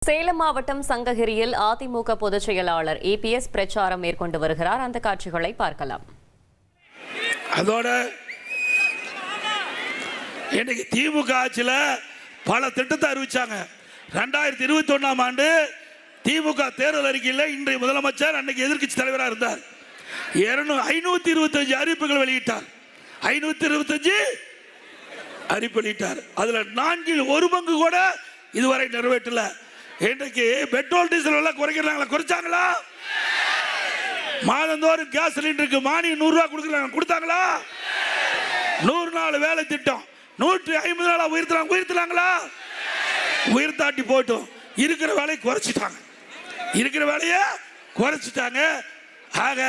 சேலம் மாவட்டம் சங்ககிரியில் அதிமுக பொதுச் செயலாளர் EPS பிரச்சாரம் மேற்கொண்டு வருகிறார். அந்த காட்சிகளை பார்க்கலாம். அதோட இன்னைக்கு திமுக ஆட்சியில் பல திட்டத்தை அறிவிச்சாங்க. 2021ஆம் ஆண்டு திமுக தேர்தல் அறிக்கையில் இன்றைய முதலமைச்சர் அன்னைக்கு எதிர்க்கட்சி தலைவராக இருந்தார். 525 அறிவிப்புகள் வெளியிட்டார். 525 அறிவிப்பு வெளியிட்டார். அதில் 1/4 கூட இதுவரை நிறைவேற்றல. இன்றைக்கு பெட்ரோல் டீசல் எல்லாம் குறைக்கிறாங்களா? குறைச்சாங்களா? மாதந்தோறும் கேஸ் சிலிண்டருக்கு மானியம் 100 ரூபாய் கொடுக்குறாங்க, கொடுத்தாங்களா? 100 நாள் வேலை திட்டம் 150 நாளா உயர்த்தினாங்களா? உயர்த்தாட்டி போட்டும் இருக்கிற வேலையை குறைச்சிட்டாங்க. இருக்கிற வேலையை குறைச்சிட்டாங்க. ஆக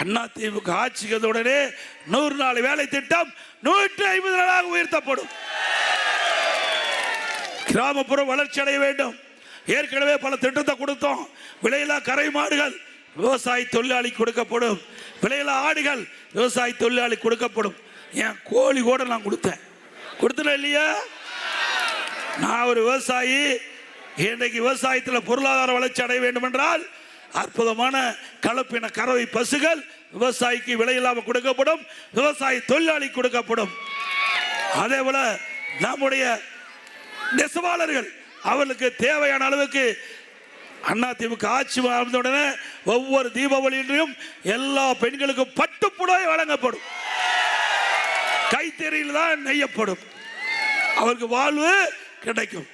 அண்ணா திமுக ஆட்சிக்கு உடனே 100 நாள் வேலை திட்டம் 150 நாளாக உயர்த்தப்படும். கிராமப்புறம் வளர்ச்சி அடைய வேண்டும். ஏற்கனவே பல திட்டத்தை கொடுத்தோம். விலையில்லா கரை மாடுகள் விவசாய தொழிலாளி கொடுக்கப்படும். விலையில்லா ஆடுகள் விவசாய தொழிலாளி கொடுக்கப்படும். என் கோழி கூட நான் கொடுத்தேன் இல்லையா? நான் ஒரு விவசாயி. இன்றைக்கு விவசாயத்தில் பொருளாதார வளர்ச்சி அடைய வேண்டும் என்றால் அற்புதமான கலப்பின கறவை பசுகள் விவசாயிக்கு விலையில்லாமல் கொடுக்கப்படும். விவசாய தொழிலாளி கொடுக்கப்படும். அதே போல நம்முடைய நெசவாளர்கள் அவர்களுக்கு தேவையான அளவுக்கு அண்ணா திமுக ஆட்சி வந்தவுடனே ஒவ்வொரு தீபாவளியிலும் எல்லா பெண்களுக்கும் பட்டு புடவை வழங்கப்படும். கைத்தறியில் தான் நெய்யப்படும். அவருக்கு வாழ்வு கிடைக்கும்.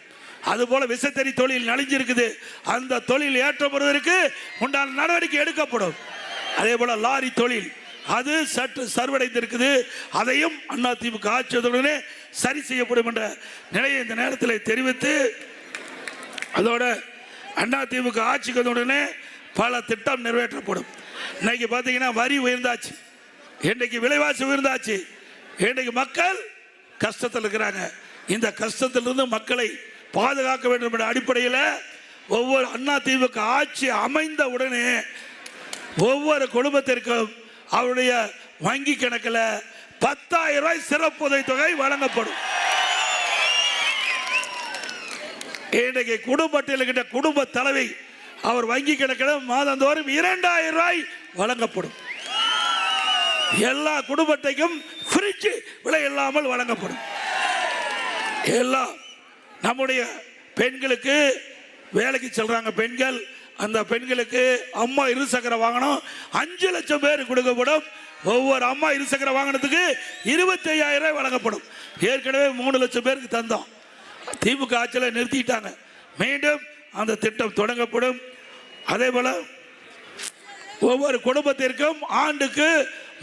அதுபோல விசைத்தறி தொழில் நலிஞ்சிருக்குது. அந்த தொழில் ஏற்றப்படுவதற்கு உண்டான நடவடிக்கை எடுக்கப்படும். அதே போல லாரி தொழில் அது சற்று சர்வடைந்திருக்குது. அதையும் அண்ணா திமுக ஆட்சியுடனே சரி செய்யப்படும் என்ற நிலையை இந்த நேரத்தில் தெரிவித்து, அதோட அண்ணா திமுக ஆட்சிக்கு உடனே பல திட்டம் நிறைவேற்றப்படும். இன்னைக்கு பார்த்தீங்கன்னா வரி உயர்ந்தாச்சு, இன்றைக்கு விலைவாசி உயர்ந்தாச்சு, இன்றைக்கு மக்கள் கஷ்டத்தில் இருக்கிறாங்க. இந்த கஷ்டத்திலிருந்து மக்களை பாதுகாக்க வேண்டும் என்ற அடிப்படையில் ஒவ்வொரு அண்ணா திமுக ஆட்சி அமைந்த உடனே ஒவ்வொரு குடும்பத்திற்கும் அவருடைய வங்கி கணக்கில் 10,000 ரூபாய் சிறப்பு உதவித்தொகை வழங்கப்படும். இன்றைக்கு குடும்பத்தில் குடும்ப தலைவி அவர் வங்கி கணக்கில் மாதந்தோறும் 2,000 ரூபாய் வழங்கப்படும். எல்லா குடும்பத்தையும் ஃப்ரிட்ஜ் விலை இல்லாமல் வழங்கப்படும். எல்லாம் நம்முடைய பெண்களுக்கு வேலைக்கு செல்றாங்க பெண்கள், அந்த பெண்களுக்கு அம்மா இருசக்கர வாகனம் 5 லட்சம் பேர் கொடுக்கப்படும். ஒவ்வொரு அம்மா இருசக்கர வாகனத்துக்கு 25,000 ரூபாய் வழங்கப்படும். ஏற்கனவே 3 லட்சம் பேருக்கு தந்தோம். திமுக ஆட்சியில் நிறுத்திட்டாங்க. மீண்டும் அந்த திட்டம் தொடங்கப்படும். அதே போல ஒவ்வொரு குடும்பத்திற்கும் ஆண்டுக்கு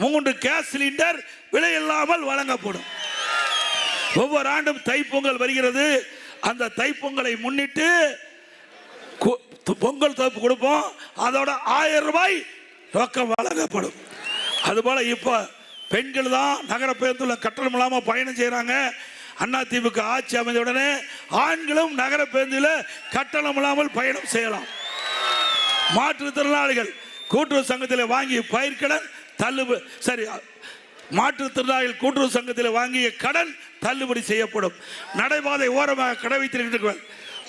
3 கேஸ் சிலிண்டர் விலை இல்லாமல் வழங்கப்படும். ஒவ்வொரு ஆண்டும் தைப்பொங்கல் வருகிறது. அந்த தைப்பொங்கலை முன்னிட்டு பொங்கல் தோப்பு கொடுப்போம். அதோட 1000 ரூபாய் ரொக்கம் வழங்கப்படும். அதுபோல இப்போ பெண்கள் தான் நகர பேருந்துல கட்டணம் இல்லாமல் பயணம் செய்கிறாங்க. அண்ணா திமுக ஆட்சி அமைந்த உடனே ஆண்களும் நகர பேருந்தில் கட்டணம் இல்லாமல் பயணம் செய்யலாம். மாற்றுத்திறனாளிகள் கூட்டுறவு சங்கத்தில் வாங்கிய பயிர்க்கடன் தள்ளுபடி, சரி, மாற்றுத்திறனாளிகள் கூட்டுறவு சங்கத்தில் வாங்கிய கடன் தள்ளுபடி செய்யப்படும். நடைபாதை ஓரமாக கடை வைத்திருக்கிறார்கள்,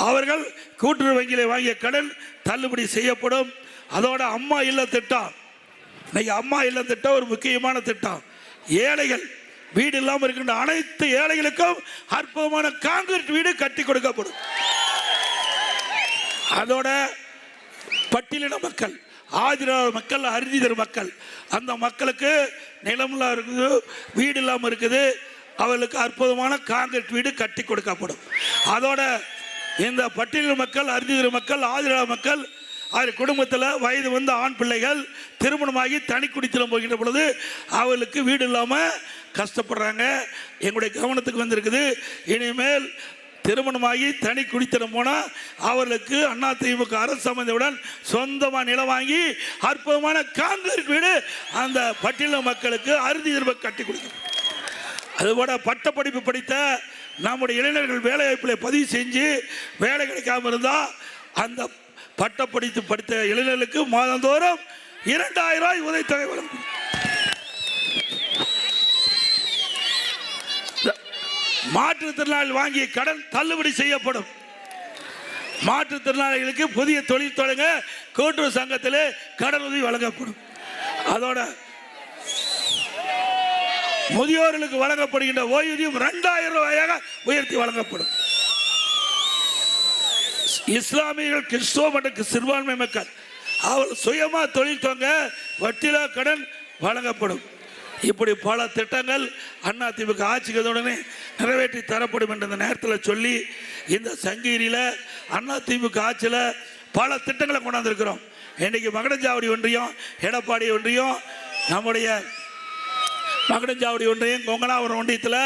அவர்கள் கூட்டுறவு வங்கியில் வாங்கிய கடன் தள்ளுபடி செய்யப்படும். அதோட அம்மா இல்ல திட்டம், இன்னைக்கு அம்மா இல்ல திட்டம் ஒரு முக்கியமான திட்டம். ஏழைகள் வீடு இல்லாமல் இருக்கின்ற அனைத்து ஏழைகளுக்கும் அற்புதமான கான்கிரீட் வீடு கட்டி கொடுக்கப்படும். அதோட பட்டியலின மக்கள், ஆதிராவிட மக்கள், அரிதிதர் மக்கள், அந்த மக்களுக்கு நிலம்லாம் இருக்குது, வீடு இல்லாமல் இருக்குது, அவர்களுக்கு அற்புதமான கான்கிரீட் வீடு கட்டி கொடுக்கப்படும். அதோட இந்த பட்டியல் மக்கள், அரிதிதர் மக்கள், ஆதிராவிட மக்கள், அவர் குடும்பத்தில் வயது வந்த ஆண் பிள்ளைகள் திருமணமாகி தனி குடித்தனம் போகின்ற பொழுது அவர்களுக்கு வீடு இல்லாமல் கஷ்டப்படுறாங்க. எங்களுடைய கவனத்துக்கு வந்திருக்குது. இனிமேல் திருமணமாகி தனி குடித்தனம் போனால் அவர்களுக்கு அண்ணா திமுக அரசு அமைந்தவுடன் சொந்தமாக நிலம் வாங்கி அற்புதமான கான்கிரீட் வீடு அந்த பட்டியல மக்களுக்கு அறுதியர்வை கட்டி கொடுக்கும். அதுபோல பட்டப்படிப்பு படித்த நம்முடைய இளைஞர்கள் வேலை வாய்ப்பில் பதிவு செஞ்சு வேலை கிடைக்காம இருந்தால் அந்த பட்டப்படித்து படித்த இளைஞர்களுக்கு மாதந்தோறும் 2,000 ரூபாய் உதவித்தொகை வழங்கும். மாற்றுத்திறனாளி வாங்கிய கடன் தள்ளுபடி செய்யப்படும். மாற்றுத்திறனாளிகளுக்கு புதிய தொழில் தொடங்க கூட்டுறவு சங்கத்திலே கடனுதவி வழங்கப்படும். அதோட முதியோர்களுக்கு வழங்கப்படுகின்ற ஓய்வூதியம் 2000 ரூபாயாக உயர்த்தி வழங்கப்படும். இஸ்லாமியர்கள், கிறிஸ்துவ மற்றும் சிறுபான்மை மக்கள் அவர் சுயமா தொழில் தொடங்க வட்டியில்லா கடன் வழங்கப்படும். இப்படி பல திட்டங்கள் அதிமுக ஆட்சிக்கு நிறைவேற்றி தரப்படும் என்ற இந்த நேரத்தில் சொல்லி, இந்த சங்ககிரியில் அதிமுக ஆட்சியில் பல திட்டங்களை கொண்டாந்துருக்கிறோம். இன்னைக்கு மகடஞ்சாவடி ஒன்றியம், எடப்பாடி ஒன்றியம், நம்முடைய மகடஞ்சாவடி ஒன்றியம், கொங்கனாவரம் ஒன்றியத்தில்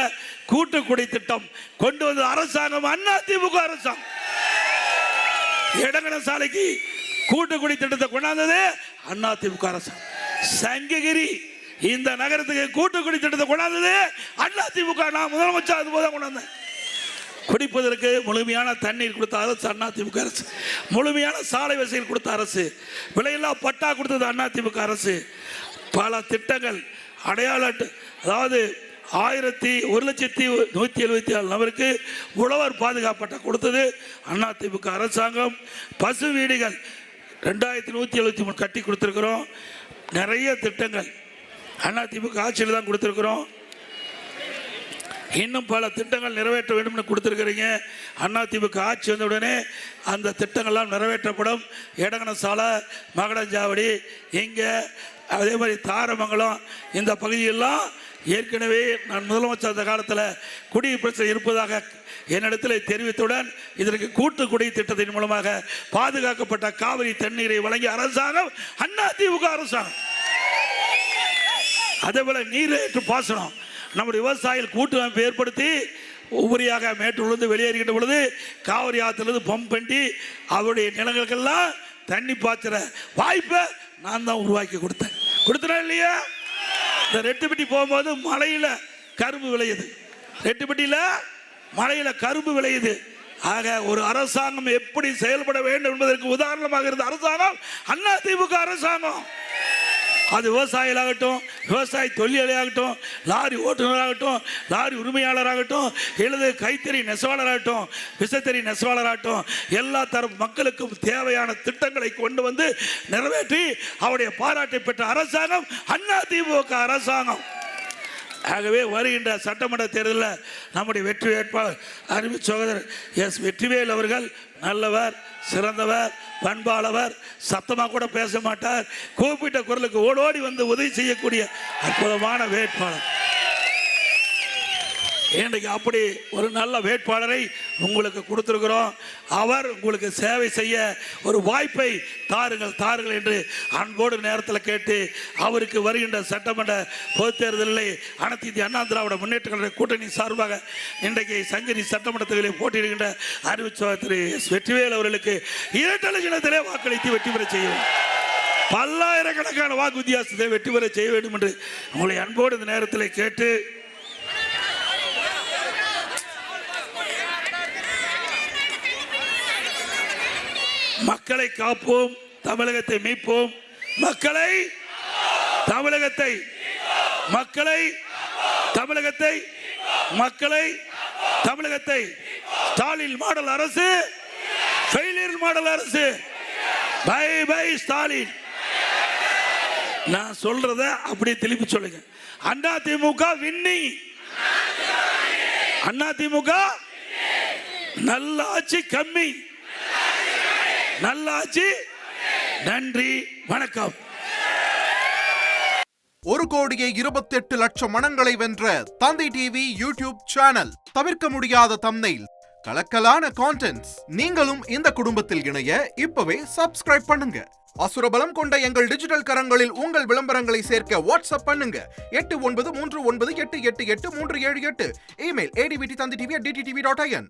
கூட்டுக்குடி திட்டம் கொண்டு வந்த அரசாங்கம் அதிமுக அரசாங்கம். இடங்கன சாலைக்கு கூட்டுக்குடி திட்டத்தை கொண்டாந்தது அதிமுக அரசாங்கம். சங்ககிரி இந்த நகரத்துக்கு கூட்டுக்குடி திட்டத்தை கொண்டாந்தது அதிமுக. நான் முதலமைச்சர் அது போல கொண்டாந்தேன். குடிப்பதற்கு முழுமையான தண்ணீர் கொடுத்த அரசு அதிமுக அரசு, முழுமையான சாலை வசதிகள் கொடுத்த அரசு, விலையில்லா பட்டா கொடுத்தது அதிமுக அரசு. பல திட்டங்கள் அடையாள அதாவது 1,174 நபருக்கு உழவர் பாதுகாப்பு பட்டா கொடுத்தது அதிமுக அரசாங்கம். பசு வீடுகள் 2173 கட்டி கொடுத்துருக்கிறோம். நிறைய திட்டங்கள் அதிமுக ஆட்சியில் தான் கொடுத்துருக்குறோம். இன்னும் பல திட்டங்கள் நிறைவேற்ற வேண்டும் என்று கொடுத்துருக்கிறீங்க. அதிமுக ஆட்சி வந்த உடனே அந்த திட்டங்கள்லாம் நிறைவேற்றப்படும். எடங்கன சாலை, மகடஞ்சாவடி, இங்கே அதே மாதிரி தாரமங்கலம், இந்த பகுதியெல்லாம் ஏற்கனவே நான் முதலமைச்சர் அந்த காலத்தில் குடிநீர் பிரச்சனை இருப்பதாக என்னிடத்தில் தெரிவித்தவுடன் இதற்கு கூட்டுக்குடி திட்டத்தின் மூலமாக பாதுகாக்கப்பட்ட காவிரி தண்ணீரை வழங்கிய அரசாங்கம் அதிமுக அரசாங்கம். அதேபோல நீரேற்று பாசனம் நம்முடைய விவசாயிகள் கூட்டமைப்பு ஏற்படுத்தி உபரியாக மேட்டூர்லேருந்து வெளியேறுகின்ற பொழுது காவிரி ஆற்றிலிருந்து பம்ப் பண்ணி அவருடைய நிலங்களுக்கெல்லாம் தண்ணி பாய்ச்சுற வாய்ப்பை நான் தான் உருவாக்கி கொடுத்தேன் இல்லையா? இந்த ரெட்டுப்பட்டி போகும்போது மலையில் கரும்பு விளையுது, ரெட்டுப்பட்டியில் மலையில் கரும்பு விளையுது. ஆக ஒரு அரசாங்கம் எப்படி செயல்பட வேண்டும் என்பதற்கு உதாரணமாக இருந்த அரசாங்கம் அதிமுக அரசாங்கம். அது விவசாயிகளாகட்டும், விவசாய தொழிலாளியாகட்டும், லாரி ஓட்டுநராகட்டும், லாரி உரிமையாளராகட்டும், எழுது கைத்தறி நெசவாளராகட்டும், விசைத்தறி நெசவாளராகட்டும், எல்லா தரப்பு மக்களுக்கும் தேவையான திட்டங்களை கொண்டு வந்து நிறைவேற்றி அவருடைய பாராட்டை பெற்ற அரசாங்கம் அதிமுக அரசாங்கம். ஆகவே வருகின்ற சட்டமன்ற தேர்தலில் நம்முடைய வெற்றி வேட்பாளர் அருமை சகோதரர் எஸ் வெற்றிவேல் அவர்கள் நல்லவர், சிறந்தவர், பண்பாளவர், சத்தமாக கூட பேச மாட்டார். கூப்பிட்ட குரலுக்கு ஓடோடி வந்து உதவி செய்யக்கூடிய அற்புதமான வேட்பாளர். இன்றைக்கு அப்படி ஒரு நல்ல வேட்பாளரை உங்களுக்கு கொடுத்திருக்கிறோம். அவர் உங்களுக்கு சேவை செய்ய ஒரு வாய்ப்பை தாருங்கள் என்று அன்போடு நேரத்தில் கேட்டு, அவருக்கு வருகின்ற சட்டமன்ற பொதுத் தேர்தலில் அனைத்து இந்திய அண்ணா திராவிட முன்னேற்ற கழக கூட்டணி சார்பாக இன்றைக்கு சங்ககிரி சட்டமன்ற தேர்தலில் போட்டியிடுகின்ற அறிவிச்சவர் திரு எஸ் வெற்றிவேல் அவர்களுக்கு 2 லட்சத்திலே வாக்களித்து வெற்றி பெற செய்யும். பல்லாயிரக்கணக்கான வாக்கு வித்தியாசத்தை வெற்றி பெற செய்ய வேண்டும் என்று உங்களை அன்போடு இந்த நேரத்தில் கேட்டு, மக்களை காப்போம், தமிழகத்தை மீட்போம். தமிழகத்தை ஸ்டாலின் மாடல் அரசு, ஃபெயிலியர் மாடல் அரசு. Bye bye Stalin. நான் சொல்றத அப்படியே திருப்பி சொல்லுங்க. அதிமுக வின்னிங், அதிமுக நல்ல ஆட்சி கம்மி, நல்லாட்சி. நன்றி, வணக்கம். 1,28,00,000 மனங்களை வென்ற தந்தி டிவி யூடியூப் சேனல். தவிர்க்க முடியாத தம்ப்நெயில், கலக்கலான கான்டென்ட்ஸ். நீங்களும் இந்த குடும்பத்தில் இணைய இப்பவே சப்ஸ்கிரைப் பண்ணுங்க. அசுரபலம் கொண்ட எங்கள் டிஜிட்டல் கரங்களில் உங்கள் விளம்பரங்களை சேர்க்க வாட்ஸ்அப் பண்ணுங்க. 8939888838. Email advtthanditv@dttv.in.